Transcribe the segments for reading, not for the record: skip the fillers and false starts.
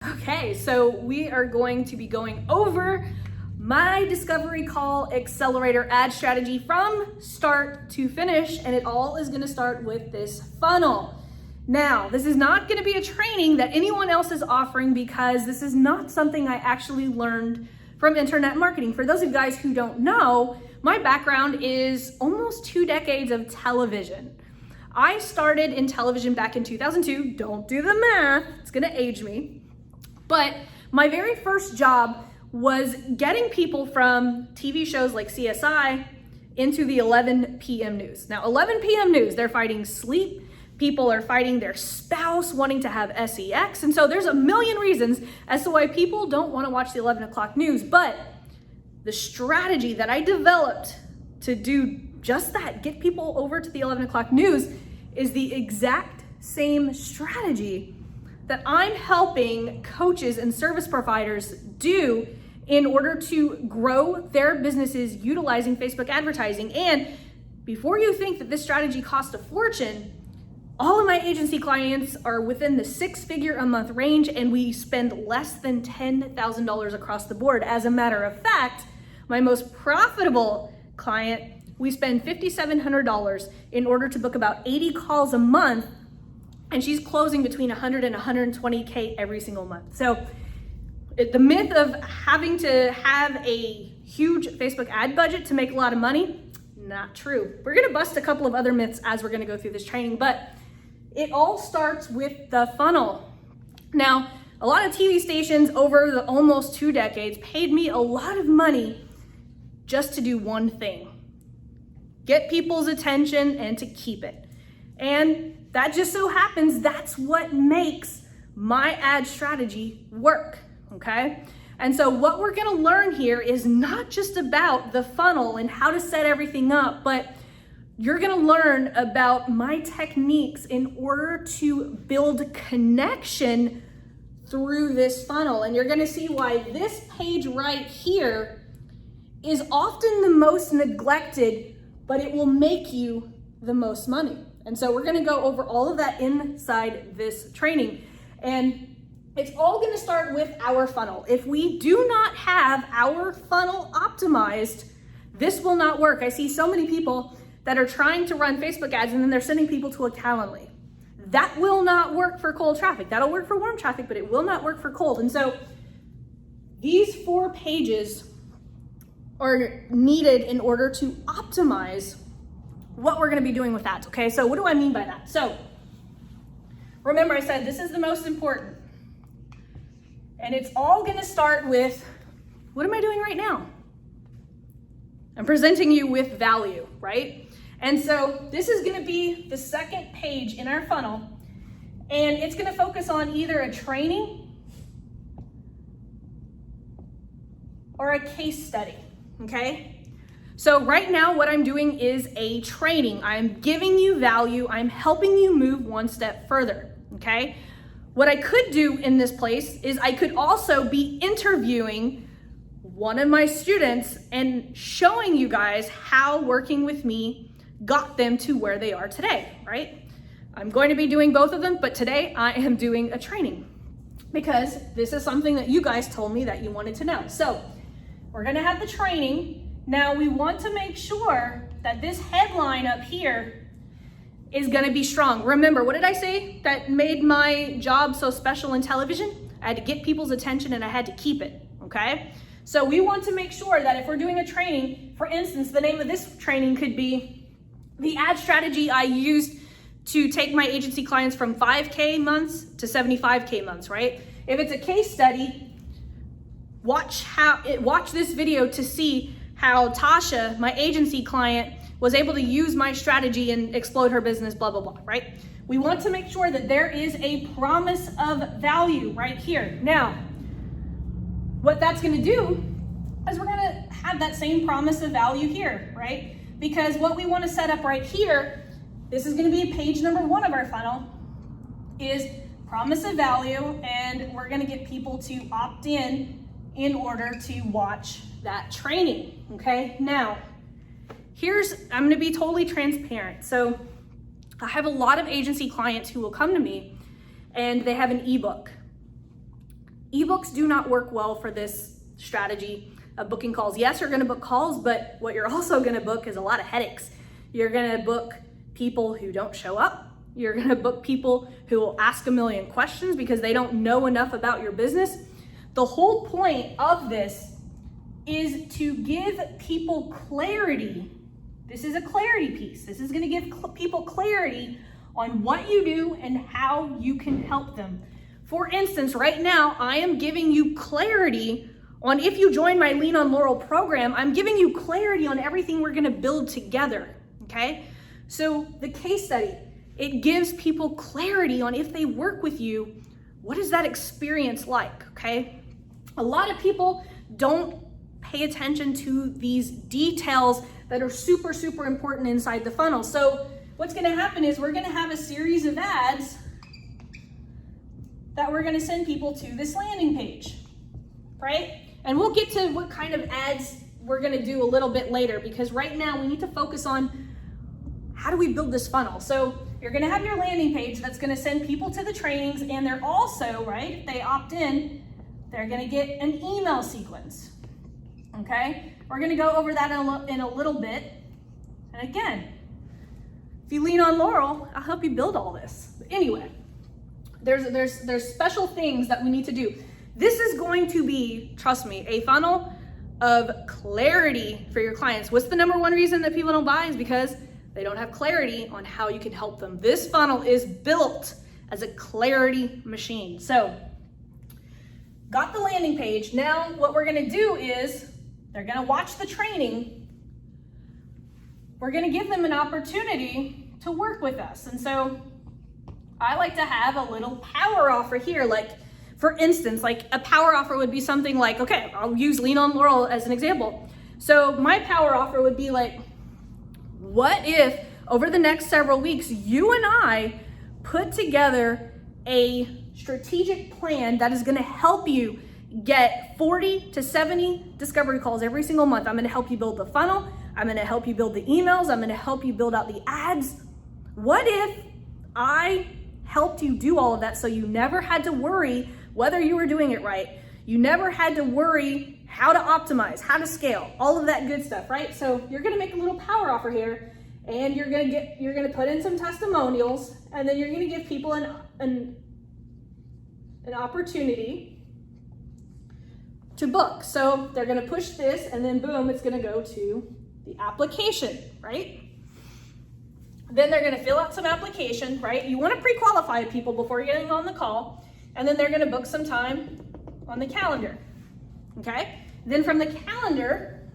Okay, so we are going to be going over my discovery call accelerator ad strategy from start to finish, and it all is going to start with this funnel. Now, this is not going to be a training that anyone else is offering because this is not something I actually learned from internet marketing. For those of you guys who don't know, my background is almost 2 decades of television. I started in television back in 2002. Don't do the math, it's going to age me. But my very first job was getting people from TV shows like CSI into the 11 p.m. news. Now, 11 p.m. news, they're fighting sleep. People are fighting their spouse, wanting to have sex. And so there's a million reasons as to why people don't want to watch the 11 o'clock news. But the strategy that I developed to do just that, get people over to the 11 o'clock news, is the exact same strategy that I'm helping coaches and service providers do in order to grow their businesses utilizing Facebook advertising. And before you think that this strategy costs a fortune, all of my agency clients are within the 6-figure a month range, and we spend less than $10,000 across the board. As a matter of fact, my most profitable client, we spend $5,700 in order to book about 80 calls a month, and she's closing between 100 and 120K every single month. So the myth of having to have a huge Facebook ad budget to make a lot of money, not true. We're gonna bust a couple of other myths as we're gonna go through this training, but it all starts with the funnel. Now, a lot of TV stations over the almost 2 decades paid me a lot of money just to do one thing: get people's attention and to keep it. And that just so happens that's what makes my ad strategy work, okay? And so what we're gonna learn here is not just about the funnel and how to set everything up, but you're gonna learn about my techniques in order to build connection through this funnel. And you're gonna see why this page right here is often the most neglected, but it will make you the most money. And so we're gonna go over all of that inside this training. And it's all gonna start with our funnel. If we do not have our funnel optimized, this will not work. I see so many people that are trying to run Facebook ads and then they're sending people to a Calendly. That will not work for cold traffic. That'll work for warm traffic, but it will not work for cold. And so these 4 pages are needed in order to optimize what we're gonna be doing with ads, okay? So what do I mean by that? So remember, I said this is the most important. And it's all gonna start with, what am I doing right now? I'm presenting you with value, right? And so this is gonna be the second page in our funnel, and it's gonna focus on either a training or a case study, okay? So right now what I'm doing is a training. I'm giving you value. I'm helping you move one step further, okay? What I could do in this place is I could also be interviewing one of my students and showing you guys how working with me got them to where they are today, right? I'm going to be doing both of them, but today I am doing a training because this is something that you guys told me that you wanted to know. So we're gonna have the training. Now we want to make sure that this headline up here is gonna be strong. Remember, what did I say that made my job so special in television? I had to get people's attention and I had to keep it, okay? So we want to make sure that if we're doing a training, for instance, the name of this training could be the ad strategy I used to take my agency clients from 5K months to 75K months, right? If it's a case study, watch this video to see how Tasha, my agency client, was able to use my strategy and explode her business, blah, blah, blah, right? We want to make sure that there is a promise of value right here. Now, what that's gonna do is we're gonna have that same promise of value here, right? Because what we wanna set up right here, this is gonna be page number 1 of our funnel, is promise of value, and we're gonna get people to opt in order to watch that training, okay? Now, I'm gonna be totally transparent. So I have a lot of agency clients who will come to me and they have an ebook. Ebooks do not work well for this strategy of booking calls. Yes, you're gonna book calls, but what you're also gonna book is a lot of headaches. You're gonna book people who don't show up. You're gonna book people who will ask a million questions because they don't know enough about your business. The whole point of this is to give people clarity. This is a clarity piece. This is gonna give people clarity on what you do and how you can help them. For instance, right now, I am giving you clarity on, if you join my Lean on Laurel program, I'm giving you clarity on everything we're gonna build together, okay? So the case study, it gives people clarity on, if they work with you, what is that experience like, okay? A lot of people don't pay attention to these details that are super, super important inside the funnel. So what's gonna happen is we're gonna have a series of ads that we're gonna send people to this landing page, right? And we'll get to what kind of ads we're gonna do a little bit later, because right now we need to focus on how do we build this funnel. So you're gonna have your landing page that's gonna send people to the trainings, and they're also, right, if they opt in, they're gonna get an email sequence, okay? We're gonna go over that in a little bit. And again, if you lean on Laurel, I'll help you build all this. But anyway, there's special things that we need to do. This is going to be, trust me, a funnel of clarity for your clients. What's the number one reason that people don't buy? Is because they don't have clarity on how you can help them. This funnel is built as a clarity machine. So, got the landing page. Now what we're gonna do is, they're gonna watch the training. We're gonna give them an opportunity to work with us. And so I like to have a little power offer here. Like, for instance, like a power offer would be something like, okay, I'll use Lean on Laurel as an example. So my power offer would be like, what if over the next several weeks, you and I put together a strategic plan that is gonna help you get 40 to 70 discovery calls every single month. I'm gonna help you build the funnel. I'm gonna help you build the emails. I'm gonna help you build out the ads. What if I helped you do all of that so you never had to worry whether you were doing it right? You never had to worry how to optimize, how to scale, all of that good stuff, right? So you're gonna make a little power offer here, and you're gonna put in some testimonials, and then you're gonna give people an opportunity to book. So they're gonna push this, and then boom, it's gonna go to the application, right? Then they're gonna fill out some application, right? You wanna pre-qualify people before you're getting on the call, and then they're gonna book some time on the calendar, okay? Then from the calendar,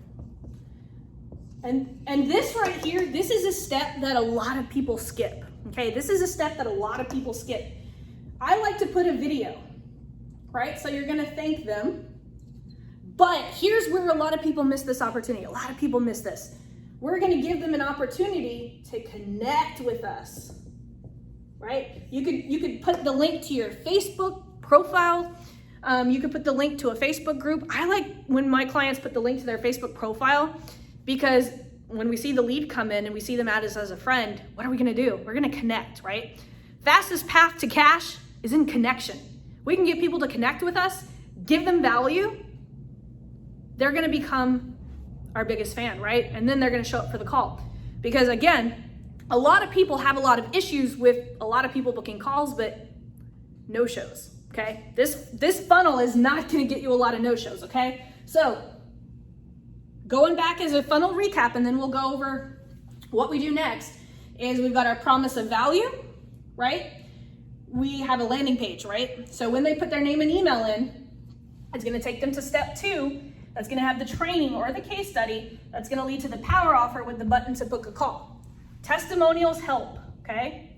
and this right here, this is a step that a lot of people skip, okay? This is a step that a lot of people skip. I like to put a video, right? So you're gonna thank them, but here's where a lot of people miss this opportunity. A lot of people miss this. We're gonna give them an opportunity to connect with us, right? You could put the link to your Facebook profile. You could put the link to a Facebook group. I like when my clients put the link to their Facebook profile, because when we see the lead come in and we see them add us as a friend, what are we gonna do? We're gonna connect, right? Fastest path to cash is in connection. We can get people to connect with us, give them value. They're gonna become our biggest fan, right? And then they're gonna show up for the call. Because again, a lot of people have a lot of issues with a lot of people booking calls, but no shows, okay? This funnel is not gonna get you a lot of no shows, okay? So going back as a funnel recap, and then we'll go over what we do next, is we've got our promise of value, right? We have a landing page, right? So when they put their name and email in, it's gonna take them to step 2. That's gonna have the training or the case study. That's gonna lead to the power offer with the button to book a call. Testimonials help, okay?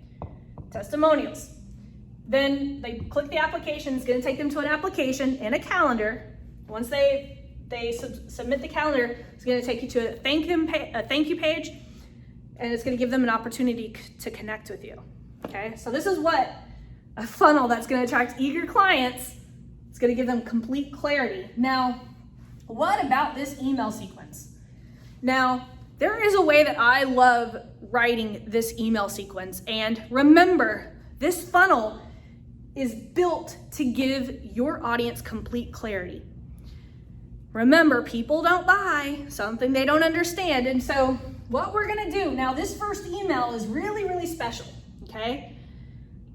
Testimonials. Then they click the application. It's gonna take them to an application and a calendar. Once they submit the calendar, it's gonna take you to a thank you page, and it's gonna give them an opportunity to connect with you, okay? So this is what a funnel that's gonna attract eager clients. It's gonna give them complete clarity. Now, what about this email sequence? Now, there is a way that I love writing this email sequence, and remember, this funnel is built to give your audience complete clarity. Remember, people don't buy something they don't understand. And so what we're gonna do, now this first email is really, really special, okay?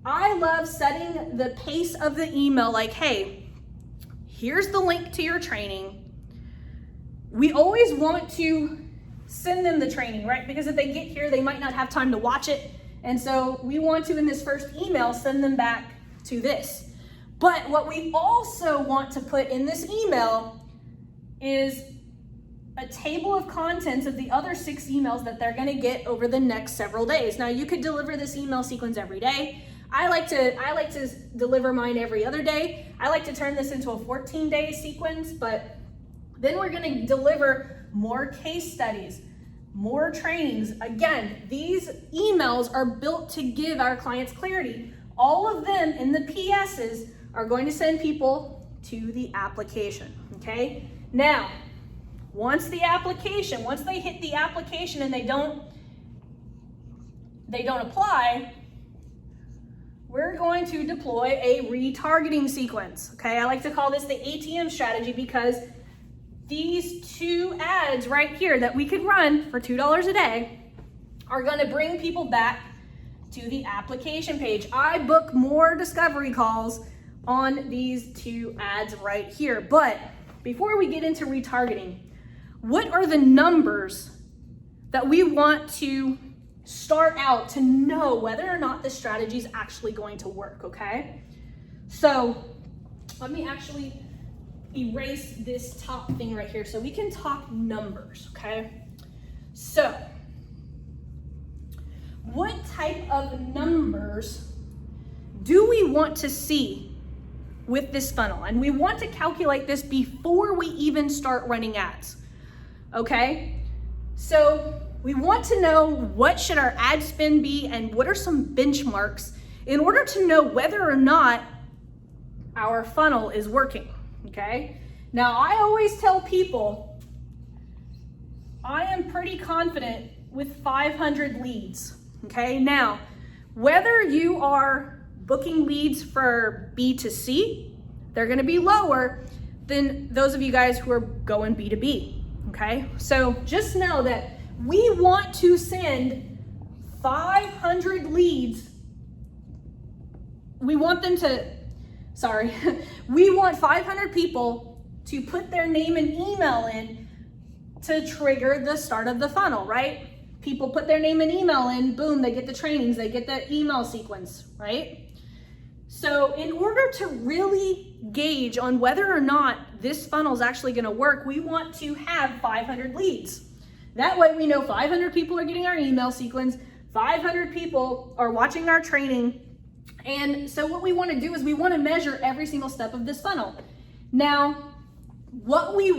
I love setting the pace of the email like, hey, here's the link to your training. We always want to send them the training, right? Because if they get here, they might not have time to watch it. And so we want to, in this first email, send them back to this. But what we also want to put in this email is a table of contents of the other 6 emails that they're gonna get over the next several days. Now you could deliver this email sequence every day. I like to deliver mine every other day. I like to turn this into a 14-day sequence, but then we're gonna deliver more case studies, more trainings. Again, these emails are built to give our clients clarity. All of them in the PSs are going to send people to the application, okay? Now, once they hit the application and they don't apply, we're going to deploy a retargeting sequence, okay? I like to call this the ATM strategy because these 2 ads right here that we could run for $2 a day are gonna bring people back to the application page. I book more discovery calls on these 2 ads right here. But before we get into retargeting, what are the numbers that we want to start out to know whether or not this strategy is actually going to work, okay? So let me actually erase this top thing right here so we can talk numbers, okay? So what type of numbers do we want to see with this funnel? And we want to calculate this before we even start running ads, okay? So we want to know what should our ad spend be and what are some benchmarks in order to know whether or not our funnel is working, okay? Now, I always tell people I am pretty confident with 500 leads, okay? Now, whether you are booking leads for B2C, they're gonna be lower than those of you guys who are going B2B, okay? So just know that we want to send 500 leads. We want 500 people to put their name and email in to trigger the start of the funnel, right? People put their name and email in, boom, they get the trainings, they get the email sequence, right? So in order to really gauge on whether or not this funnel is actually gonna work, we want to have 500 leads. That way we know 500 people are getting our email sequence, 500 people are watching our training. And so what we wanna do is we wanna measure every single step of this funnel. Now, what we're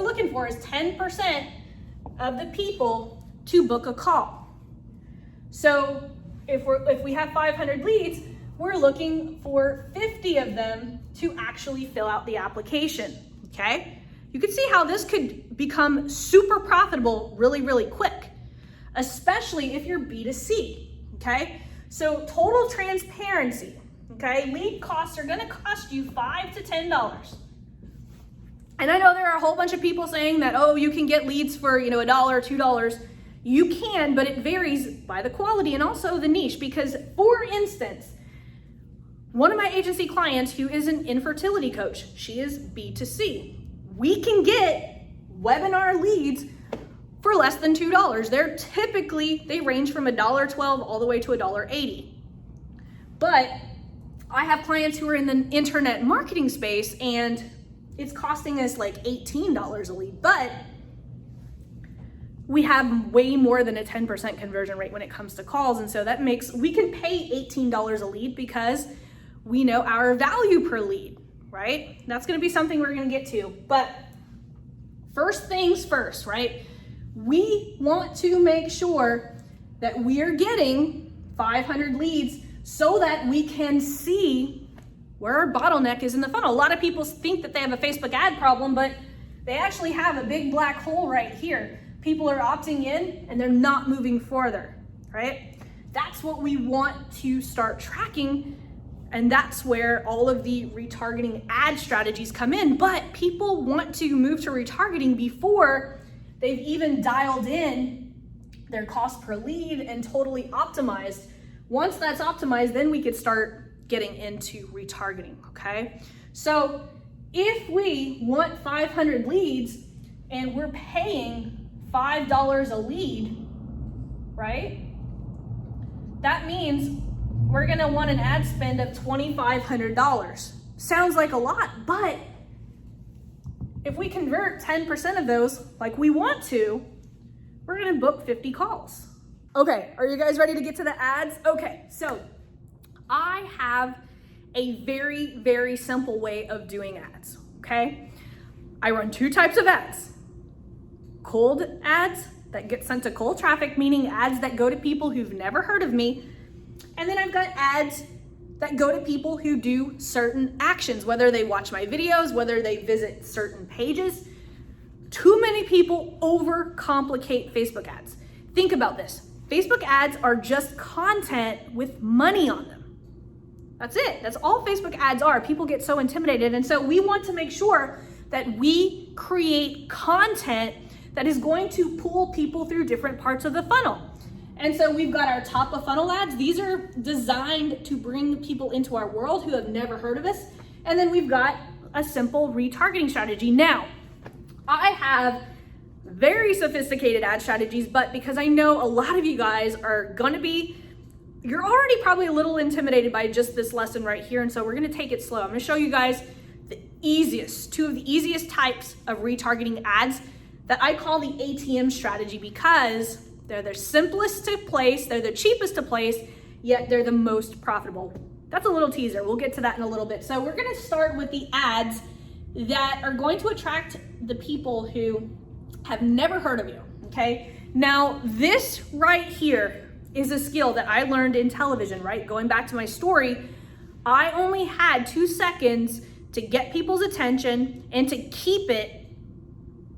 looking for is 10% of the people to book a call. So if we have 500 leads, we're looking for 50 of them to actually fill out the application, okay? You can see how this could become super profitable really, really quick, especially if you're B2C, okay? So total transparency, okay? Lead costs are gonna cost you $5 to $10. And I know there are a whole bunch of people saying that, oh, you can get leads for, $1 or $2. You can, but it varies by the quality and also the niche. Because for instance, one of my agency clients who is an infertility coach, she is B2C. We can get webinar leads for less than $2. They range from $1.12 all the way to $1.80. But I have clients who are in the internet marketing space and it's costing us like $18 a lead, but we have way more than a 10% conversion rate when it comes to calls. And so that makes, we can pay $18 a lead because we know our value per lead, right? That's gonna be something we're gonna get to. But first things first, right? We want to make sure that we're getting 500 leads so that we can see where our bottleneck is in the funnel. A lot of people think that they have a Facebook ad problem, but they actually have a big black hole right here. People are opting in and they're not moving further, right? That's what we want to start tracking. And that's where all of the retargeting ad strategies come in. But people want to move to retargeting before they've even dialed in their cost per lead and totally optimized. Once that's optimized, then we could start getting into retargeting, okay? So if we want 500 leads and we're paying $5 a lead, right? That means we're gonna want an ad spend of $2,500. Sounds like a lot, but if we convert 10% of those like we want to, we're gonna book 50 calls. Okay, are you guys ready to get to the ads? Okay, so I have a very, very simple way of doing ads, okay? I run two types of ads. Cold ads that get sent to cold traffic, meaning ads that go to people who've never heard of me. And then I've got ads that go to people who do certain actions, whether they watch my videos, whether they visit certain pages. Too many people overcomplicate Facebook ads. Think about this. Facebook ads are just content with money on them. That's it. That's all Facebook ads are. People get so intimidated. And so we want to make sure that we create content that is going to pull people through different parts of the funnel. And so we've got our top of funnel ads. These are designed to bring people into our world who have never heard of us. And then we've got a simple retargeting strategy. Now, I have very sophisticated ad strategies, but because I know a lot of you guys are gonna be, you're already probably a little intimidated by just this lesson right here. And so we're gonna take it slow. I'm gonna show you guys the two of the easiest types of retargeting ads that I call the ATM strategy, because they're the simplest to place, they're the cheapest to place, yet they're the most profitable. That's a little teaser. We'll get to that in a little bit. So we're gonna start with the ads that are going to attract the people who have never heard of you, okay? Now, this right here is a skill that I learned in television, right? Going back to my story, I only had 2 seconds to get people's attention and to keep it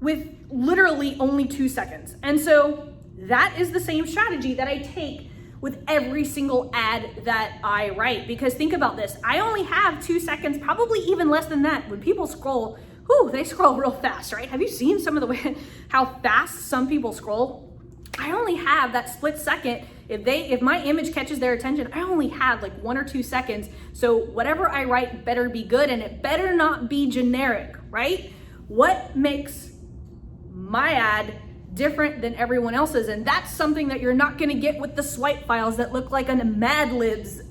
with literally only 2 seconds. And so that is the same strategy that I take with every single ad that I write. Because think about this, I only have 2 seconds, probably even less than that. When people scroll, they scroll real fast, right? Have you seen some of the way, how fast some people scroll? I only have that split second. If my image catches their attention, I only have like 1 or 2 seconds. So whatever I write better be good, and it better not be generic, right? What makes my ad different than everyone else's? And that's something that you're not gonna get with the swipe files that look like a Mad Libs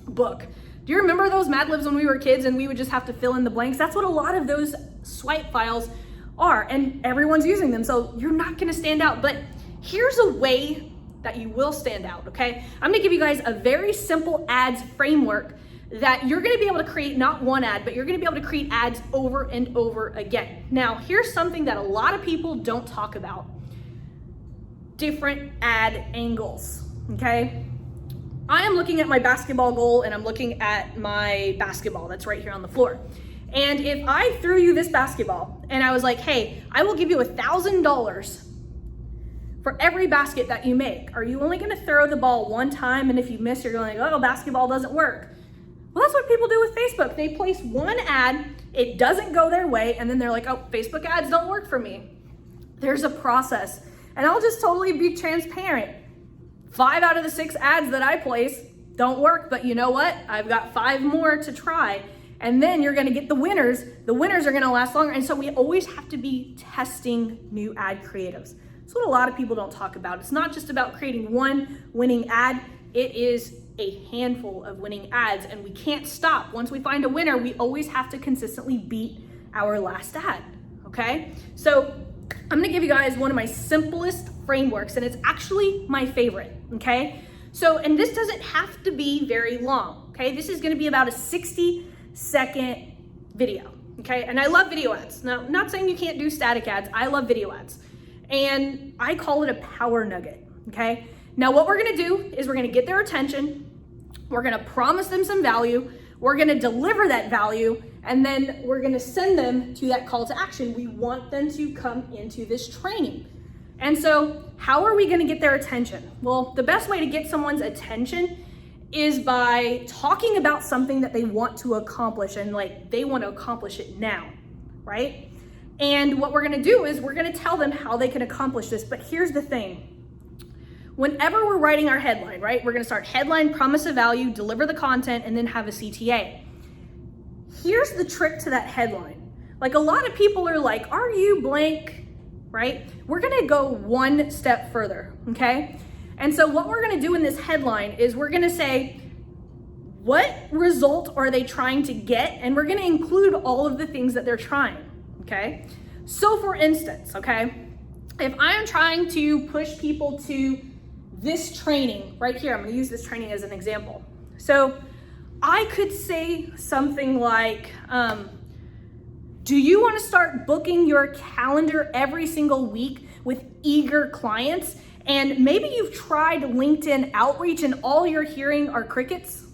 book. Do you remember those Mad Libs when we were kids and we would just have to fill in the blanks? That's what a lot of those swipe files are, and everyone's using them, so you're not gonna stand out. But here's a way that you will stand out, okay? I'm gonna give you guys a very simple ads framework that you're gonna be able to create not one ad, but you're gonna be able to create ads over and over again. Now, here's something that a lot of people don't talk about. Different ad angles, okay? I am looking at my basketball goal and I'm looking at my basketball that's right here on the floor. And if I threw you this basketball and I was like, hey, I will give you $1,000 for every basket that you make, are you only gonna throw the ball one time, and if you miss, you're going like, oh, basketball doesn't work? Well, that's what people do with Facebook. They place one ad, it doesn't go their way, and then they're like, oh, Facebook ads don't work for me. There's a process. And I'll just totally be transparent. 5 out of the 6 ads that I place don't work, but you know what? I've got 5 more to try. And then you're gonna get the winners. The winners are gonna last longer. And so we always have to be testing new ad creatives. That's what a lot of people don't talk about. It's not just about creating one winning ad. It is a handful of winning ads, and we can't stop. Once we find a winner, we always have to consistently beat our last ad, okay? So I'm gonna give you guys one of my simplest frameworks, and it's actually my favorite, okay? So, and this doesn't have to be very long, okay? This is gonna be about a 60-second video, okay? And I love video ads. Now, I'm not saying you can't do static ads. I love video ads. And I call it a power nugget, okay? Now, what we're gonna do is we're gonna get their attention, we're gonna promise them some value, we're gonna deliver that value, and then we're gonna send them to that call to action. We want them to come into this training. And so how are we going to get their attention? Well, the best way to get someone's attention is by talking about something that they want to accomplish, and like they want to accomplish it now, right? And what we're going to do is we're going to tell them how they can accomplish this. But here's the thing. Whenever we're writing our headline, right, we're going to start headline, promise of value, deliver the content, and then have a CTA. Here's the trick to that headline. Like, a lot of people are like, are you blank, right? We're going to go one step further, okay? And so what we're going to do in this headline is we're going to say, what result are they trying to get? And we're going to include all of the things that they're trying, okay? So for instance, okay, if I'm trying to push people to this training right here, I'm going to use this training as an example. So I could say something like, do you want to start booking your calendar every single week with eager clients? And maybe you've tried LinkedIn outreach and all you're hearing are crickets,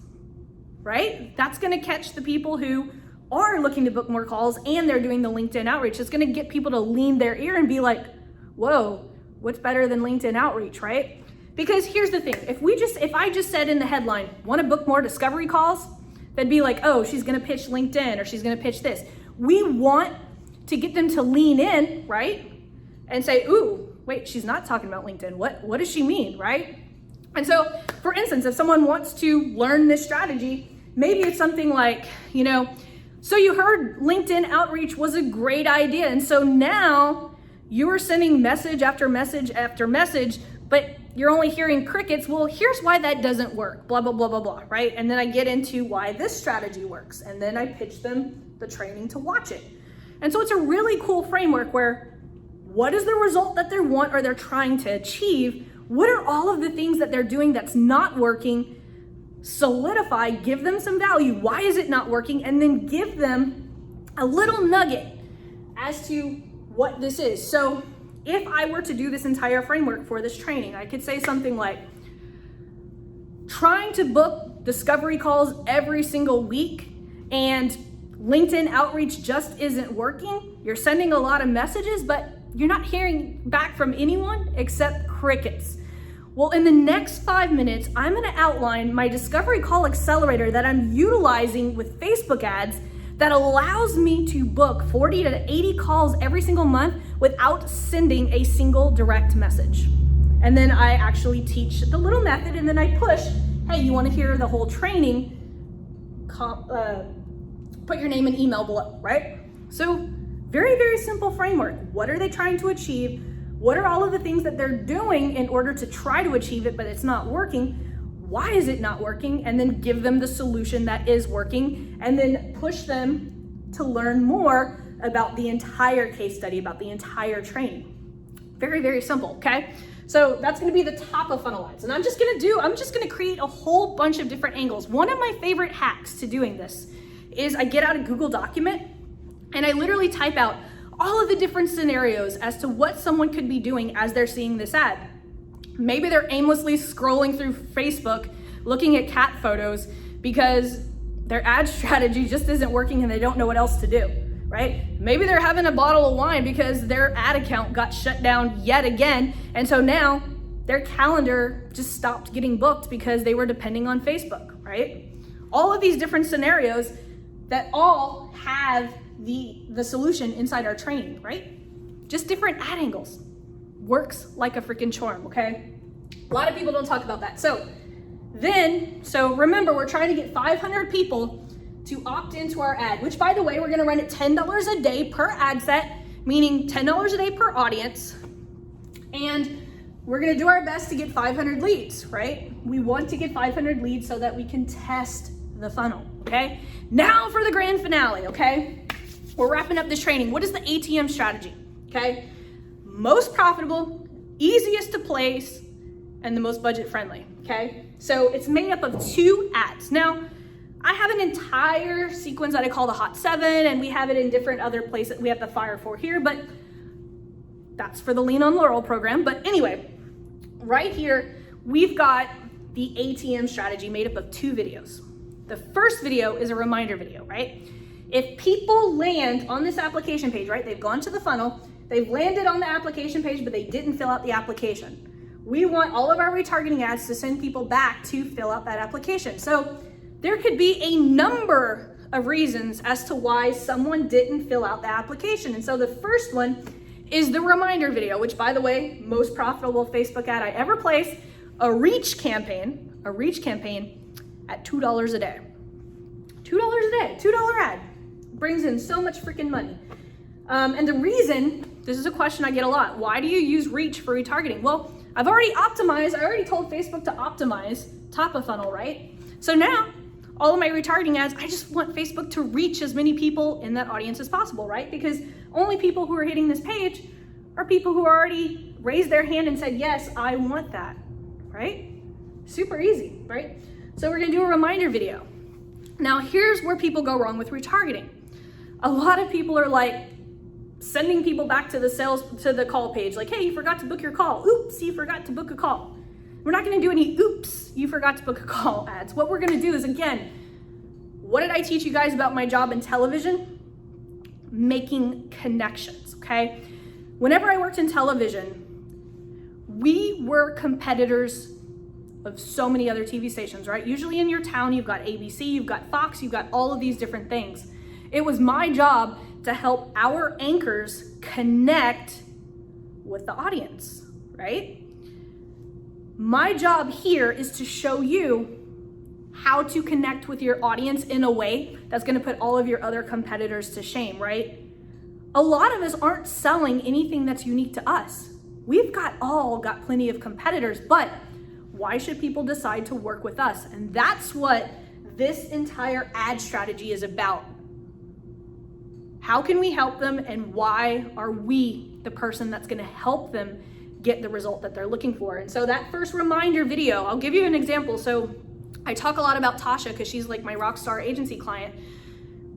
right? That's going to catch the people who are looking to book more calls and they're doing the LinkedIn outreach. It's going to get people to lean their ear and be like, whoa, what's better than LinkedIn outreach, right? Because here's the thing, if I just said in the headline, want to book more discovery calls, they'd be like, oh, she's going to pitch LinkedIn or she's going to pitch this. We want to get them to lean in, right? And say, ooh, wait, she's not talking about LinkedIn. What does she mean, right? And so, for instance, if someone wants to learn this strategy, maybe it's something like, so you heard LinkedIn outreach was a great idea. And so now you are sending message after message after message, but you're only hearing crickets. Well, here's why that doesn't work, blah, blah, blah, blah, blah, right? And then I get into why this strategy works. And then I pitch them the training to watch it. And so it's a really cool framework where what is the result that they want or they're trying to achieve? What are all of the things that they're doing that's not working? Solidify, give them some value. Why is it not working? And then give them a little nugget as to what this is. So if I were to do this entire framework for this training, I could say something like, trying to book discovery calls every single week and LinkedIn outreach just isn't working. You're sending a lot of messages, but you're not hearing back from anyone except crickets. Well, in the next 5 minutes, I'm going to outline my discovery call accelerator that I'm utilizing with Facebook ads that allows me to book 40 to 80 calls every single month without sending a single direct message. And then I actually teach the little method, and then I push, hey, you want to hear the whole training? Put your name and email below, right? So very, very simple framework. What are they trying to achieve? What are all of the things that they're doing in order to try to achieve it, but it's not working? Why is it not working? And then give them the solution that is working, and then push them to learn more about the entire case study, about the entire training. Very, very simple, okay? So that's gonna be the top of funnel ads. And I'm just gonna create a whole bunch of different angles. One of my favorite hacks to doing this is I get out a Google document and I literally type out all of the different scenarios as to what someone could be doing as they're seeing this ad. Maybe they're aimlessly scrolling through Facebook, looking at cat photos because their ad strategy just isn't working and they don't know what else to do, right? Maybe they're having a bottle of wine because their ad account got shut down yet again. And so now their calendar just stopped getting booked because they were depending on Facebook, right? All of these different scenarios that all have the solution inside our training, right? Just different ad angles. Works like a freaking charm, okay? A lot of people don't talk about that. So remember, we're trying to get 500 people to opt into our ad, which, by the way, we're gonna run it $10 a day per ad set, meaning $10 a day per audience. And we're gonna do our best to get 500 leads, right? We want to get 500 leads so that we can test the funnel, okay? Now for the grand finale, okay? We're wrapping up this training. What is the ATM strategy, okay? Most profitable, easiest to place, and the most budget friendly, okay? So it's made up of 2 ads. Now, I have an entire sequence that I call the Hot 7, and we have it in different other places. We have the Fire 4 here, but that's for the Lean on Laurel program. But anyway, right here, we've got the ATM strategy made up of 2 videos. The first video is a reminder video, right? If people land on this application page, right, they've gone to the funnel, They've landed on the application page, but they didn't fill out the application. We want all of our retargeting ads to send people back to fill out that application. So there could be a number of reasons as to why someone didn't fill out the application. And so the first one is the reminder video, which, by the way, most profitable Facebook ad I ever placed, a reach campaign at $2 a day. $2 a day, $2 ad. Brings in so much freaking money. And the reason, this is a question I get a lot, why do you use reach for retargeting? Well, I've already optimized, I already told Facebook to optimize top of funnel, right? So now, all of my retargeting ads, I just want Facebook to reach as many people in that audience as possible, right? Because only people who are hitting this page are people who already raised their hand and said, yes, I want that, right? Super easy, right? So we're gonna do a reminder video. Now here's where people go wrong with retargeting. A lot of people are like sending people back to the call page, like, hey, you forgot to book your call. Oops, you forgot to book a call. We're not gonna do any oops, you forgot to book a call ads. What we're gonna do is, again, what did I teach you guys about my job in television? Making connections, okay? Whenever I worked in television, we were competitors of so many other TV stations, right? Usually in your town, you've got ABC, you've got Fox, you've got all of these different things. It was my job to help our anchors connect with the audience, right? My job here is to show you how to connect with your audience in a way that's gonna put all of your other competitors to shame, right? A lot of us aren't selling anything that's unique to us. We've all got plenty of competitors, but why should people decide to work with us? And that's what this entire ad strategy is about. How can we help them, and why are we the person that's gonna help them get the result that they're looking for? And so that first reminder video, I'll give you an example. So I talk a lot about Tasha because she's like my rockstar agency client.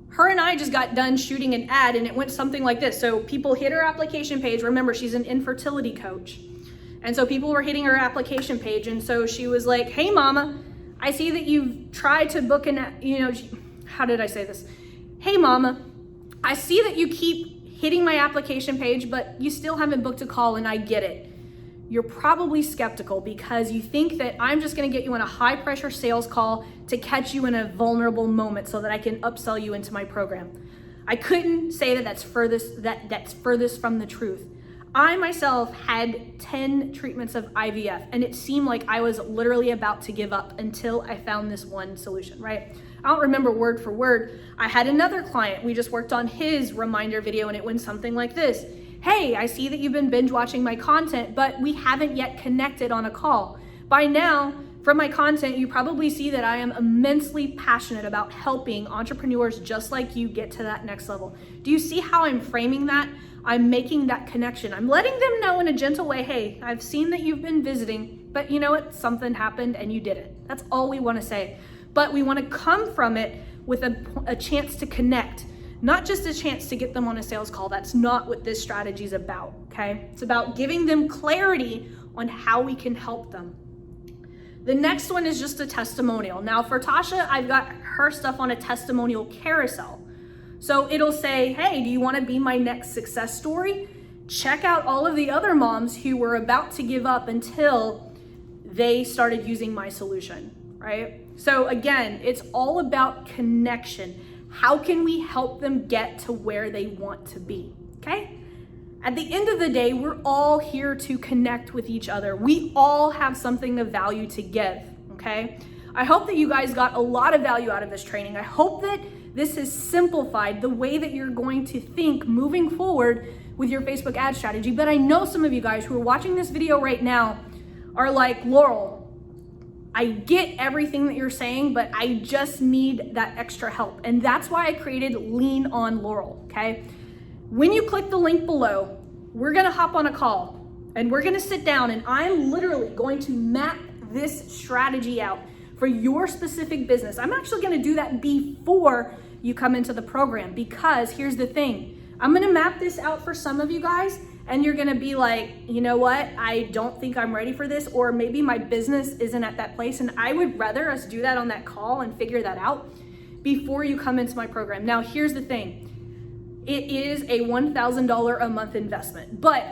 Her and I just got done shooting an ad, and it went something like this. So people hit her application page. Remember, she's an infertility coach. And so people were hitting her application page. And so she was like, hey mama, I see that you've tried to book how did I say this? Hey mama, I see that you keep hitting my application page, but you still haven't booked a call, and I get it. You're probably skeptical because you think that I'm just gonna get you on a high pressure sales call to catch you in a vulnerable moment so that I can upsell you into my program. I couldn't say that that's furthest from the truth. I myself had 10 treatments of IVF, and it seemed like I was literally about to give up until I found this one solution, right? I don't remember word for word. I had another client, we just worked on his reminder video, and it went something like this. Hey, I see that you've been binge watching my content, but we haven't yet connected on a call. By now, from my content, you probably see that I am immensely passionate about helping entrepreneurs just like you get to that next level. Do you see how I'm framing that? I'm making that connection. I'm letting them know in a gentle way, hey, I've seen that you've been visiting, but you know what? Something happened and you did it. That's all we want to say. But we want to come from it with a chance to connect. Not just a chance to get them on a sales call. That's not what this strategy is about, okay? It's about giving them clarity on how we can help them. The next one is just a testimonial. Now for Tasha, I've got her stuff on a testimonial carousel. So it'll say, hey, do you want to be my next success story? Check out all of the other moms who were about to give up until they started using my solution, right? So again, it's all about connection. How can we help them get to where they want to be, okay? At the end of the day, we're all here to connect with each other. We all have something of value to give, okay? I hope that you guys got a lot of value out of this training. I hope that this has simplified the way that you're going to think moving forward with your Facebook ad strategy. But I know some of you guys who are watching this video right now are like, Laurel, I get everything that you're saying, but I just need that extra help. And that's why I created Lean on Laurel, okay? When you click the link below, we're gonna hop on a call and we're gonna sit down, and I'm literally going to map this strategy out for your specific business. I'm actually gonna do that before you come into the program, because here's the thing. I'm gonna map this out for some of you guys, and you're gonna be like, you know what? I don't think I'm ready for this, or maybe my business isn't at that place, and I would rather us do that on that call and figure that out before you come into my program. Now, here's the thing. it is a $1,000 a month investment, but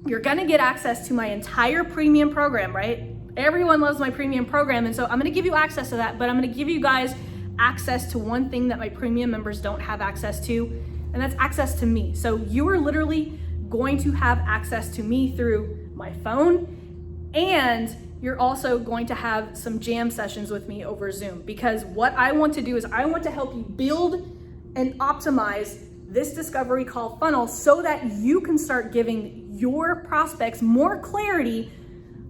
you're gonna get access to my entire premium program, right? Everyone loves my premium program, and so I'm gonna give you access to that, but I'm gonna give you guys access to one thing that my premium members don't have access to, and that's access to me. So you are literally going to have access to me through my phone, and you're also going to have some jam sessions with me over Zoom, because what I want to do is I want to help you build and optimize this discovery call funnel so that you can start giving your prospects more clarity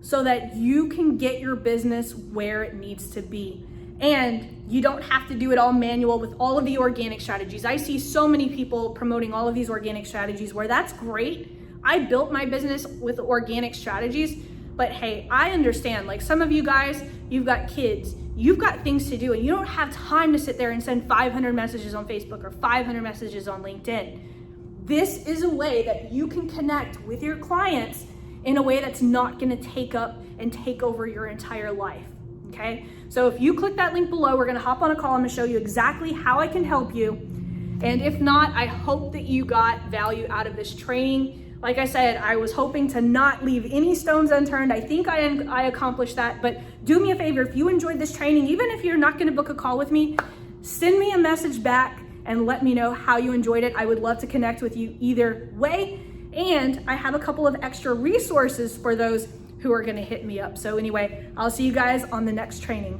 so that you can get your business where it needs to be. And you don't have to do it all manual with all of the organic strategies. I see so many people promoting all of these organic strategies where that's great. I built my business with organic strategies, but hey, I understand, like some of you guys, you've got kids, you've got things to do, and you don't have time to sit there and send 500 messages on Facebook or 500 messages on LinkedIn. This is a way that you can connect with your clients in a way that's not gonna take up and take over your entire life, okay? So if you click that link below, we're gonna hop on a call. I'm gonna show you exactly how I can help you. And if not, I hope that you got value out of this training. Like I said, I was hoping to not leave any stones unturned. I think I accomplished that, but do me a favor, if you enjoyed this training, even if you're not gonna book a call with me, send me a message back and let me know how you enjoyed it. I would love to connect with you either way. And I have a couple of extra resources for those who are gonna hit me up. So anyway, I'll see you guys on the next training.